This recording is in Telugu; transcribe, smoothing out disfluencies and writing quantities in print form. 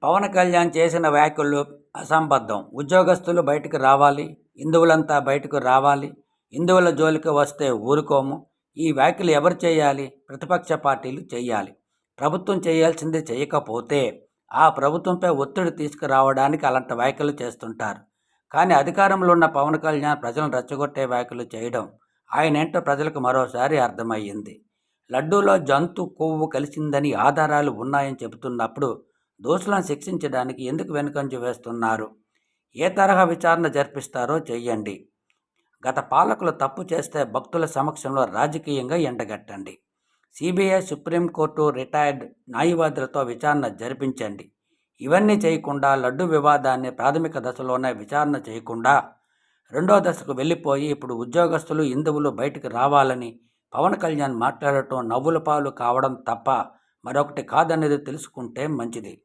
పవన్ కళ్యాణ్ చేసిన వ్యాఖ్యలు అసంబద్ధం. ఉద్యోగస్తులు బయటకు రావాలి, హిందువులంతా బయటకు రావాలి, హిందువుల జోలికి వస్తే ఊరుకోము. ఈ వ్యాఖ్యలు ఎవరు చేయాలి? ప్రతిపక్ష పార్టీలు చేయాలి. ప్రభుత్వం చేయాల్సింది చేయకపోతే ఆ ప్రభుత్వంపై ఒత్తిడి తీసుకురావడానికి అలాంటి వ్యాఖ్యలు చేస్తుంటారు. కానీ అధికారంలో ఉన్న పవన్ కళ్యాణ్ ప్రజలను రెచ్చగొట్టే వ్యాఖ్యలు చేయడం ఆయనేంటో ప్రజలకు మరోసారి అర్థమయ్యింది. లడ్డూలో జంతు కొవ్వు కలిసిందని ఆధారాలు ఉన్నాయని చెబుతున్నప్పుడు దోషులను శిక్షించడానికి ఎందుకు వెనుకంజ వేస్తున్నారు? ఏ తరహా విచారణ జరిపిస్తారో చెయ్యండి. గత పాలకులు తప్పు చేస్తే భక్తుల సమక్షంలో రాజకీయంగా ఎండగట్టండి. సిబిఐ, సుప్రీంకోర్టు, రిటైర్డ్ న్యాయవాదులతో విచారణ జరిపించండి. ఇవన్నీ చేయకుండా లడ్డు వివాదాన్ని ప్రాథమిక దశలోనే విచారణ చేయకుండా రెండో దశకు వెళ్ళిపోయి ఇప్పుడు ఉద్యోగస్తులు, హిందువులు బయటకు రావాలని పవన్ కళ్యాణ్ మాట్లాడటం నవ్వుల పాలు కావడం తప్ప మరొకటి కాదనేది తెలుసుకుంటే మంచిది.